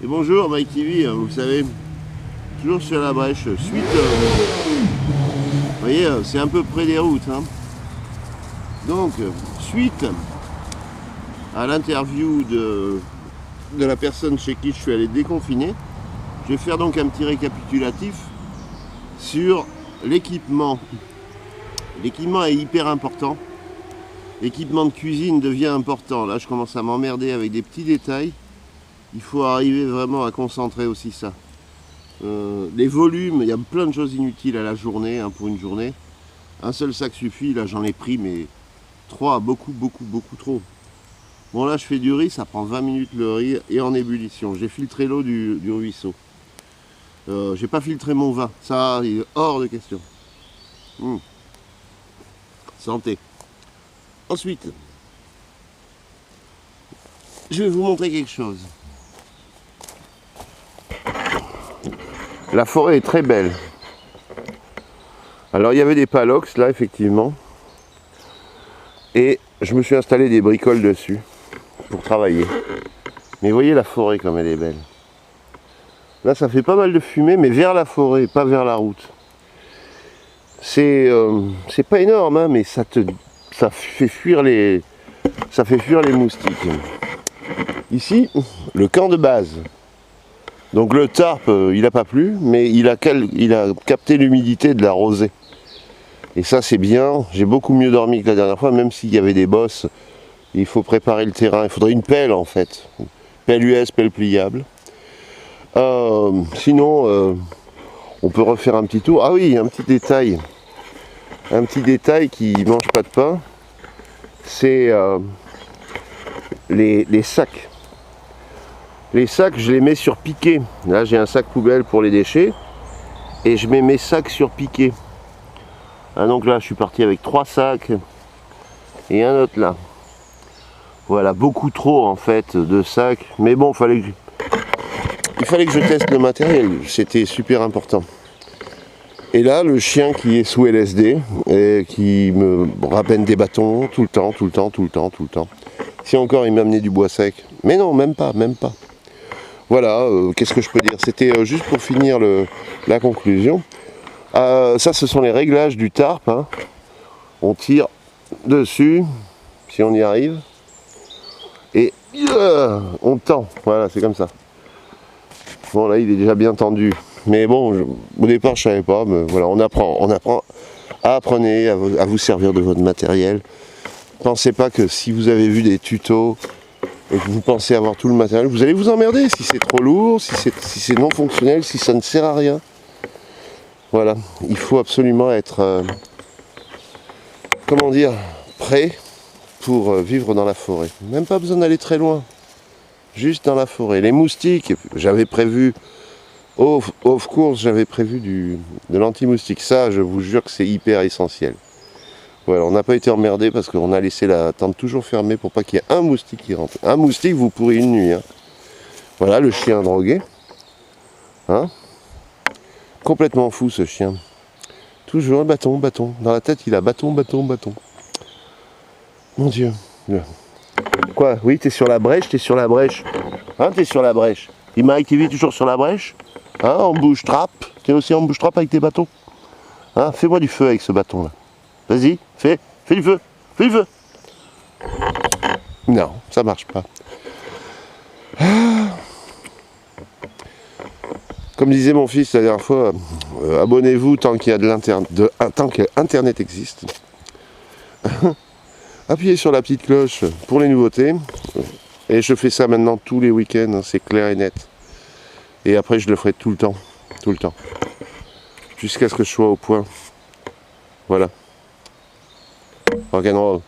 Et bonjour Mike TV, vous le savez, toujours sur la brèche, suite, vous voyez, c'est un peu près des routes, hein. Donc, suite à l'interview de la personne chez qui je suis allé déconfiner, je vais faire donc un petit récapitulatif sur l'équipement. L'équipement est hyper important, l'équipement de cuisine devient important, là je commence à m'emmerder avec des petits détails. Il faut arriver vraiment à concentrer aussi ça. Les volumes, il y a plein de choses inutiles à la journée, hein, pour une journée. Un seul sac suffit, là j'en ai pris, mais 3, beaucoup trop. Bon là je fais du riz, ça prend 20 minutes le riz et en ébullition. J'ai filtré l'eau du ruisseau. J'ai pas filtré mon vin, ça il est hors de question. Santé. Ensuite, je vais vous montrer quelque chose. La forêt est très belle. Alors il y avait des palox là effectivement. Et je me suis installé des bricoles dessus pour travailler. Mais voyez la forêt comme elle est belle. Là ça fait pas mal de fumée mais vers la forêt, pas vers la route. C'est pas énorme hein, mais ça fait fuir les moustiques. Ici, le camp de base. Donc le tarp, il n'a pas plu, mais il a capté l'humidité de la rosée. Et ça c'est bien, j'ai beaucoup mieux dormi que la dernière fois, même s'il y avait des bosses. Il faut préparer le terrain, il faudrait une pelle en fait. Pelle US, pelle pliable. Sinon, on peut refaire un petit tour. Ah oui, un petit détail. Un petit détail qui ne mange pas de pain, c'est les sacs. Les sacs, je les mets sur piquet. Là, j'ai un sac poubelle pour les déchets. Et je mets mes sacs sur piquet. Ah, donc là, je suis parti avec 3 sacs. Et un autre là. Voilà, beaucoup trop en fait de sacs. Mais bon, il fallait que je teste le matériel. C'était super important. Et là, le chien qui est sous LSD. Et qui me rappelle des bâtons tout le temps. Si encore, il m'a amené du bois sec. Mais non, même pas. Voilà, qu'est-ce que je peux dire? C'était juste pour finir la conclusion. Ça, ce sont les réglages du tarp. Hein. On tire dessus, si on y arrive. Et on tend. Voilà, c'est comme ça. Bon, là, il est déjà bien tendu. Mais bon, au départ, je savais pas. Mais voilà, on apprend. Apprenez à vous servir de votre matériel. Pensez pas que si vous avez vu des tutos et que vous pensez avoir tout le matériel, vous allez vous emmerder si c'est trop lourd, si c'est non fonctionnel, si ça ne sert à rien. Voilà, il faut absolument être, comment dire, prêt pour vivre dans la forêt. Même pas besoin d'aller très loin, juste dans la forêt. Les moustiques, j'avais prévu, off course, j'avais prévu de l'anti-moustique. Ça, je vous jure que c'est hyper essentiel. Voilà, on n'a pas été emmerdé parce qu'on a laissé la tente toujours fermée pour pas qu'il y ait un moustique qui rentre. Un moustique, vous pourrez une nuit. Hein. Voilà, le chien drogué. Hein, complètement fou ce chien. Toujours bâton. Dans la tête, il a bâton. Mon Dieu. Quoi? Oui, t'es sur la brèche. Hein, t'es sur la brèche. Il m'a activé toujours sur la brèche. Hein, en bouche-trappe. T'es aussi en bouche-trappe avec tes bâtons. Hein, fais-moi du feu avec ce bâton-là. Vas-y, fais du feu. Non, ça marche pas. Comme disait mon fils la dernière fois, abonnez-vous tant qu'il y a tant que Internet existe. Appuyez sur la petite cloche pour les nouveautés. Et je fais ça maintenant tous les week-ends, hein, c'est clair et net. Et après je le ferai tout le temps. Jusqu'à ce que je sois au point. Voilà. Rock'n'roll.